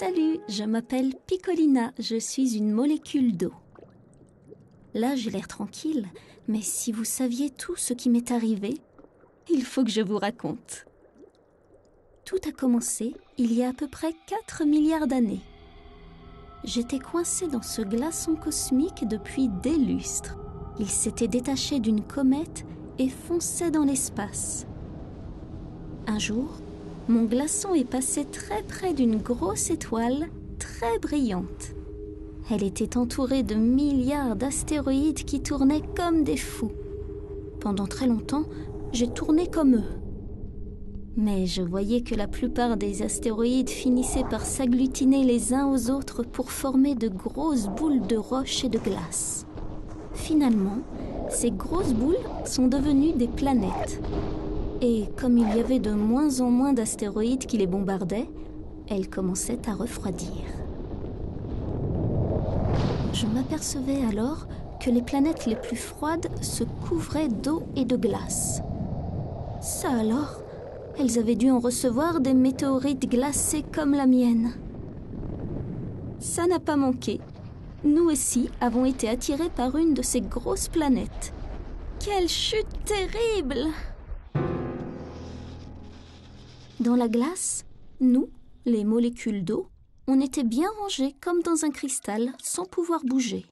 Salut, je m'appelle Piccolina, je suis une molécule d'eau. Là, j'ai l'air tranquille, mais si vous saviez tout ce qui m'est arrivé, il faut que je vous raconte. Tout a commencé il y a à peu près 4 milliards d'années. J'étais coincée dans ce glaçon cosmique depuis des lustres. Il s'était détaché d'une comète et fonçait dans l'espace. Un jour, mon glaçon est passé très près d'une grosse étoile très brillante. Elle était entourée de milliards d'astéroïdes qui tournaient comme des fous. Pendant très longtemps, j'ai tourné comme eux. Mais je voyais que la plupart des astéroïdes finissaient par s'agglutiner les uns aux autres pour former de grosses boules de roche et de glace. Finalement, ces grosses boules sont devenues des planètes. Et comme il y avait de moins en moins d'astéroïdes qui les bombardaient, elles commençaient à refroidir. Je m'apercevais alors que les planètes les plus froides se couvraient d'eau et de glace. Ça alors, elles avaient dû en recevoir des météorites glacées comme la mienne. Ça n'a pas manqué. Nous aussi avons été attirés par une de ces grosses planètes. Quelle chute terrible! Dans la glace, nous, les molécules d'eau, on était bien rangés comme dans un cristal sans pouvoir bouger.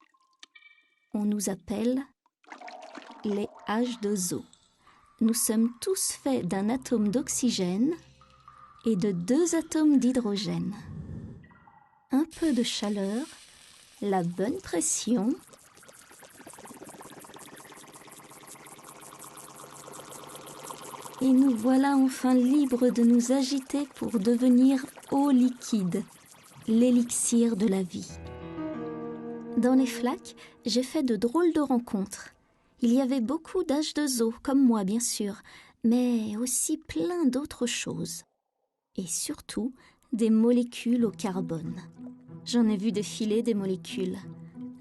On nous appelle les H2O. Nous sommes tous faits d'un atome d'oxygène et de 2 atomes d'hydrogène. Un peu de chaleur, la bonne pression et nous voilà enfin libres de nous agiter pour devenir eau liquide, l'élixir de la vie. Dans les flaques, j'ai fait de drôles de rencontres. Il y avait beaucoup d'H2O, comme moi bien sûr, mais aussi plein d'autres choses. Et surtout, des molécules au carbone. J'en ai vu défiler des molécules.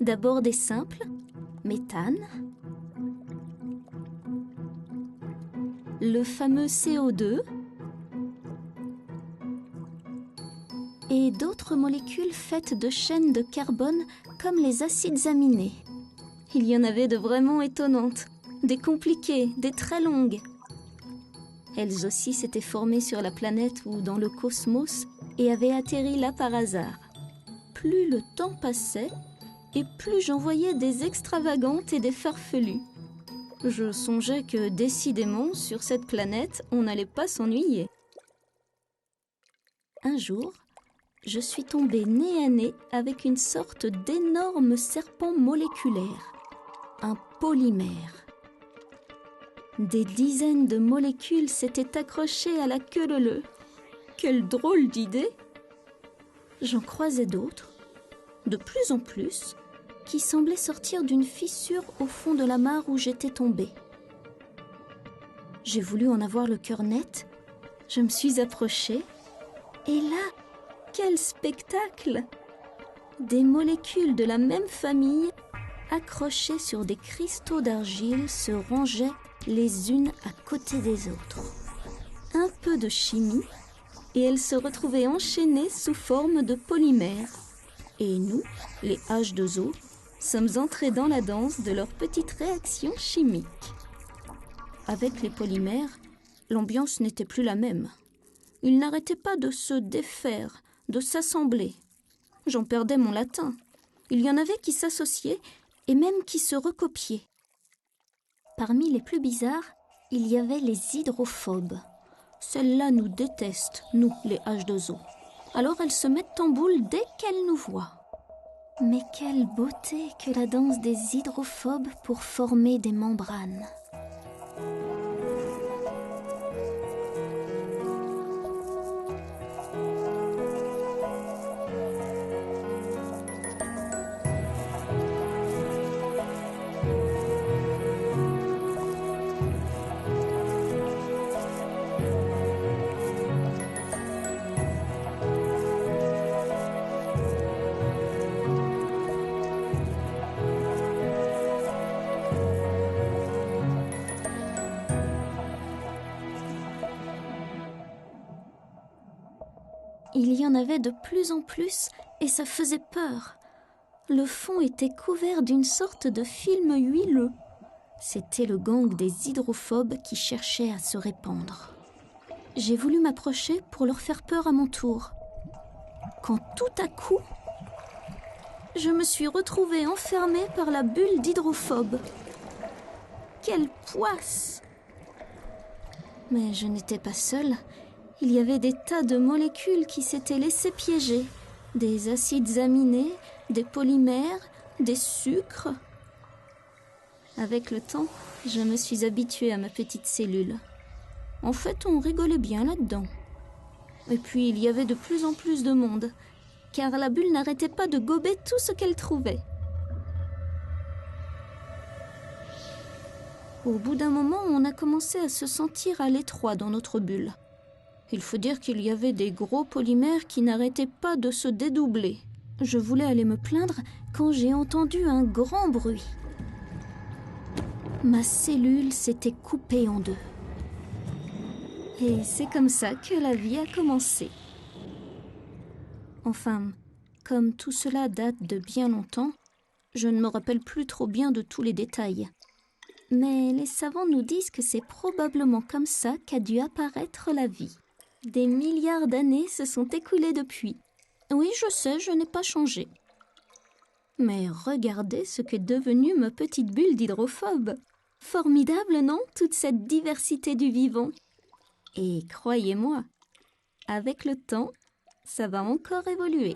D'abord des simples, méthane, le fameux CO2 et d'autres molécules faites de chaînes de carbone comme les acides aminés. Il y en avait de vraiment étonnantes, des compliquées, des très longues. Elles aussi s'étaient formées sur la planète ou dans le cosmos et avaient atterri là par hasard. Plus le temps passait et plus j'en voyais des extravagantes et des farfelues. Je songeais que décidément, sur cette planète, on n'allait pas s'ennuyer. Un jour, je suis tombée nez à nez avec une sorte d'énorme serpent moléculaire, un polymère. Des dizaines de molécules s'étaient accrochées à la queue leu-leu. Quelle drôle d'idée! J'en croisais d'autres, de plus en plus, qui semblaient sortir d'une fissure au fond de la mare où j'étais tombée. J'ai voulu en avoir le cœur net, je me suis approchée, et là, quel spectacle! Des molécules de la même famille, accrochées sur des cristaux d'argile, se rangeaient les unes à côté des autres. Un peu de chimie, et elles se retrouvaient enchaînées sous forme de polymères. Et nous, les H2O, sommes entrés dans la danse de leurs petites réactions chimiques. Avec les polymères, l'ambiance n'était plus la même. Ils n'arrêtaient pas de se défaire, de s'assembler. J'en perdais mon latin. Il y en avait qui s'associaient et même qui se recopiaient. Parmi les plus bizarres, il y avait les hydrophobes. Celles-là nous détestent, nous, les H2O. Alors elles se mettent en boule dès qu'elles nous voient. Mais quelle beauté que la danse des hydrophobes pour former des membranes. Il y en avait de plus en plus et ça faisait peur. Le fond était couvert d'une sorte de film huileux. C'était le gang des hydrophobes qui cherchait à se répandre. J'ai voulu m'approcher pour leur faire peur à mon tour. Quand tout à coup, je me suis retrouvée enfermée par la bulle d'hydrophobe. Quelle poisse! Mais je n'étais pas seule. Il y avait des tas de molécules qui s'étaient laissées piéger. Des acides aminés, des polymères, des sucres. Avec le temps, je me suis habituée à ma petite cellule. En fait, on rigolait bien là-dedans. Et puis, il y avait de plus en plus de monde, car la bulle n'arrêtait pas de gober tout ce qu'elle trouvait. Au bout d'un moment, on a commencé à se sentir à l'étroit dans notre bulle. Il faut dire qu'il y avait des gros polymères qui n'arrêtaient pas de se dédoubler. Je voulais aller me plaindre quand j'ai entendu un grand bruit. Ma cellule s'était coupée en deux. Et c'est comme ça que la vie a commencé. Enfin, comme tout cela date de bien longtemps, je ne me rappelle plus trop bien de tous les détails. Mais les savants nous disent que c'est probablement comme ça qu'a dû apparaître la vie. Des milliards d'années se sont écoulées depuis. Oui, je sais, je n'ai pas changé. Mais regardez ce qu'est devenue ma petite bulle d'hydrophobe. Formidable, non, toute cette diversité du vivant? Et croyez-moi, avec le temps, ça va encore évoluer.